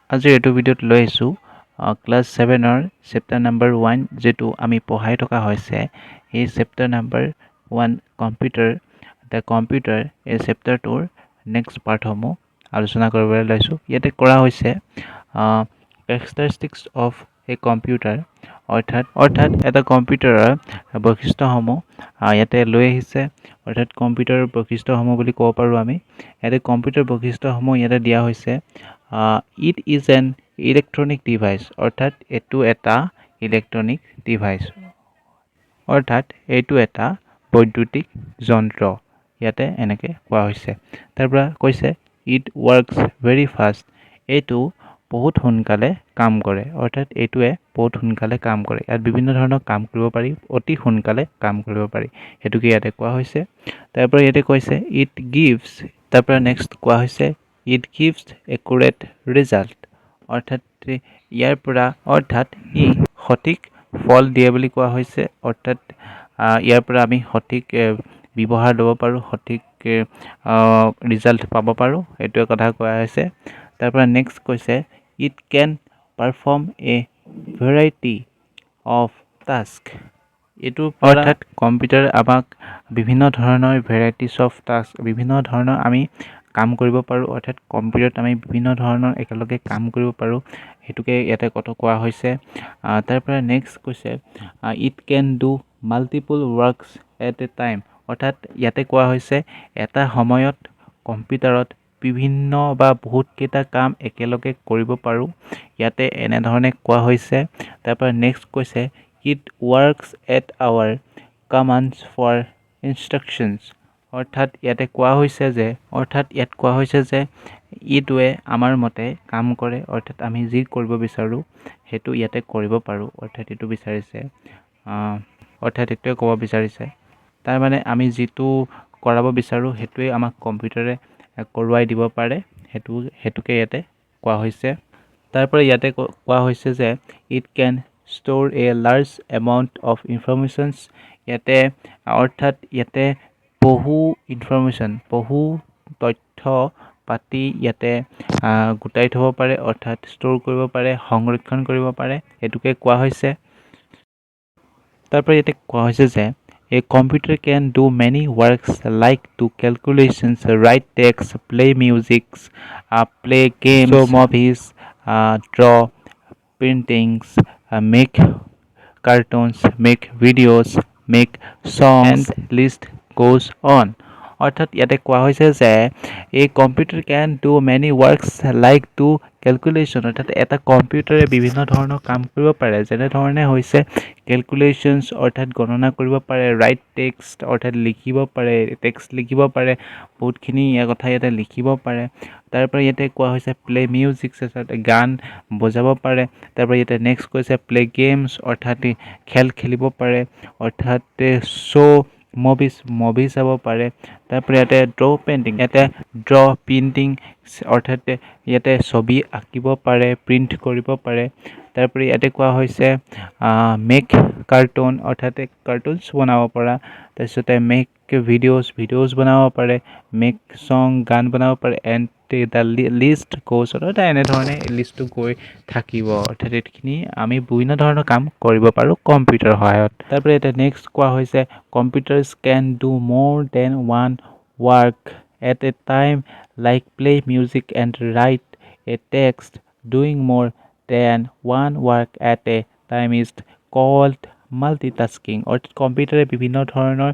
আজি এইটো ভিডিঅ'ত লৈ আহিছোঁ ক্লাছ 7ৰ চেপ্টাৰ নাম্বাৰ 1 যিটো আমি পঢ়াই থকা হৈছে এই চেপ্টাৰ নাম্বাৰ 1 কম্পিউটাৰ এই চেপ্টাৰটোৰ নেক্সট পাৰ্টসমূহ আলোচনা কৰিবলৈ লৈছোঁ। ইয়াতে কৰা হৈছে কেৰেক্টাৰিষ্টিক্স অফ এ কম্পিউটাৰ অৰ্থাৎ এটা কম্পিউটাৰৰ বৈশিষ্ট্যসমূহ ইয়াতে লৈ আহিছে। অৰ্থাৎ কম্পিউটাৰৰ বৈশিষ্ট্যসমূহ বুলি ক'ব পাৰোঁ আমি। ইয়াতে কম্পিউটাৰ বৈশিষ্ট্যসমূহ ইয়াতে দিয়া হৈছে। It is an electronic device অৰ্থাৎ এইটো এটা ইলেক্ট্ৰনিক ডিভাইচ অৰ্থাৎ এইটো এটা বৈদ্যুতিক যন্ত্ৰ ইয়াতে এনেকৈ কোৱা হৈছে। তাৰ পৰা কৈছে ইট ৱৰ্কছ ভেৰি ফাষ্ট এইটো বহুত সোনকালে কাম কৰে অৰ্থাৎ এইটোৱে বহুত সোনকালে কাম কৰে। ইয়াত বিভিন্ন ধৰণৰ কাম কৰিব পাৰি, অতি সোনকালে কাম কৰিব পাৰি, সেইটোকে ইয়াতে কোৱা হৈছে। তাৰ পৰা ইয়াতে কৈছে ইট গিভছ, তাৰ পৰা নেক্সট কোৱা হৈছে ইট গিভছ একুৰেট ৰিজাল্ট অৰ্থাৎ ই সঠিক ফল দিয়ে বুলি কোৱা হৈছে। অৰ্থাৎ ইয়াৰ পৰা আমি সঠিক ব্যৱহাৰ ল'ব পাৰোঁ, সঠিক ৰিজাল্ট পাব পাৰোঁ, এইটোৱে কথা কোৱা হৈছে। তাৰ পৰা নেক্সট কৈছে it can perform a variety of task এইটো অৰ্থাৎ কম্পিউটাৰ আমাক বিভিন্ন ধৰণৰ ভেৰাইটিছ অফ টাস্ক বিভিন্ন ধৰণৰ আমি কাম কৰিব পাৰোঁ। অৰ্থাৎ কম্পিউটাৰত আমি বিভিন্ন ধৰণৰ একেলগে কাম কৰিব পাৰোঁ, সেইটোকে ইয়াতে কোৱা হৈছে। তাৰ পৰা নেক্সট কৈছে it can do multiple works at a time অৰ্থাৎ ইয়াতে কোৱা হৈছে এটা সময়ত কম্পিউটাৰত বিভিন্ন বা বহুতকেইটা কাম একেলগে কৰিব পাৰোঁ, ইয়াতে এনেধৰণে কোৱা হৈছে। তাৰ পৰা নেক্সট কৈছে it works at our commands for instructions অৰ্থাৎ ইয়াত কোৱা হৈছে যে ইটোৱে আমাৰ মতে কাম কৰে অৰ্থাৎ আমি যি কৰিব বিচাৰোঁ সেইটো ইয়াতে কৰিব পাৰোঁ। অৰ্থাৎ এইটোৱে ক'ব বিচাৰিছে তাৰমানে আমি যিটো কৰাব বিচাৰোঁ সেইটোৱে আমাক কম্পিউটাৰে কৰোৱাই দিব পাৰে, সেইটোকে ইয়াতে কোৱা হৈছে। তাৰ পৰা ইয়াতে কোৱা হৈছে যে it can store a large amount of informations ইয়াতে বহু তথ্য পাতি ইয়াতে গোটাই থ'ব পাৰে অৰ্থাৎ ষ্ট'ৰ কৰিব পাৰে, সংৰক্ষণ কৰিব পাৰে, সেইটোকে কোৱা হৈছে। তাৰ পৰা ইয়াতে কোৱা হৈছে যে a computer can do many works like to calculations, write text, play musics, play games, movies, draw paintings, make cartoons, make videos, make songs, list goes on অৰ্থাৎ ইয়াতে কোৱা হৈছে যে এই computer can do many works like to calculation অৰ্থাৎ এটা কম্পিউটাৰে বিভিন্ন ধৰণৰ কাম কৰিব পাৰে, যেনেধৰণে হৈছে কেলকুলেশ্যনছ অৰ্থাৎ গণনা কৰিব পাৰে, ৰাইট টেক্সট অৰ্থাৎ টেক্সট লিখিব পাৰে, বহুতখিনি কথা ইয়াতে লিখিব পাৰে। তাৰ পৰা ইয়াতে কোৱা হৈছে প্লে মিউজিকছ অৰ্থাৎ গান বজাব পাৰে। তাৰ পৰা ইয়াতে নেক্সট কৈছে প্লে গেমছ অৰ্থাৎ খেল খেলিব পাৰে, অৰ্থাৎ শ্ব' মুভি চাব পাৰে। তাৰ পৰা ইয়াতে ড্ৰ পেইণ্টিং অৰ্থাৎ ইয়াতে ছবি আঁকিব পাৰে, প্ৰিণ্ট কৰিব পাৰে। তাৰ পৰা ইয়াতে কোৱা হৈছে মেক কাৰ্টুন অৰ্থাৎ কাৰ্টুনছ বনাব পৰা, তাৰপিছতে মেক ভিডিঅ'জ বনাব পাৰে, মেক ছং গান বনাব পাৰে, এণ্ড দ্য লিষ্ট গোজ অৰ্থাৎ এনেধৰণে লিষ্টটো গৈ থাকিব। অৰ্থাৎ এইখিনি আমি বিভিন্ন ধৰণৰ কাম কৰিব পাৰোঁ কম্পিউটাৰৰ সহায়ত। তাৰ পৰা এতিয়া নেক্সট কোৱা হৈছে computers can do more than one work at a time like play music and write a text, doing more than one work at a time is called multitasking অৰ্থাৎ কম্পিউটাৰে বিভিন্ন ধৰণৰ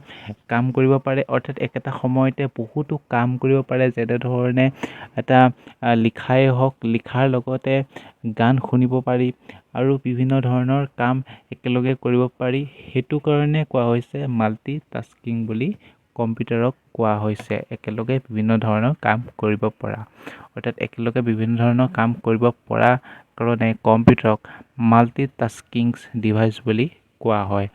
কাম কৰিব পাৰে অৰ্থাৎ একেটা সময়তে বহুতো কাম কৰিব পাৰে, যেনেধৰণে এটা লিখাই হওক, লিখাৰ লগতে গান শুনিব পাৰি আৰু বিভিন্ন ধৰণৰ কাম একেলগে কৰিব পাৰি, সেইটো কাৰণে কোৱা হৈছে মাল্টিটাস্কিং বুলি কম্পিউটাৰক কোৱা হৈছে। একেলগে বিভিন্ন ধৰণৰ কাম কৰিব পৰা অৰ্থাৎ একেলগে বিভিন্ন ধৰণৰ কাম কৰিব পৰা কাৰণে কম্পিউটাৰক মাল্টিটাস্কিং ডিভাইচ বুলি কোৱা হয়।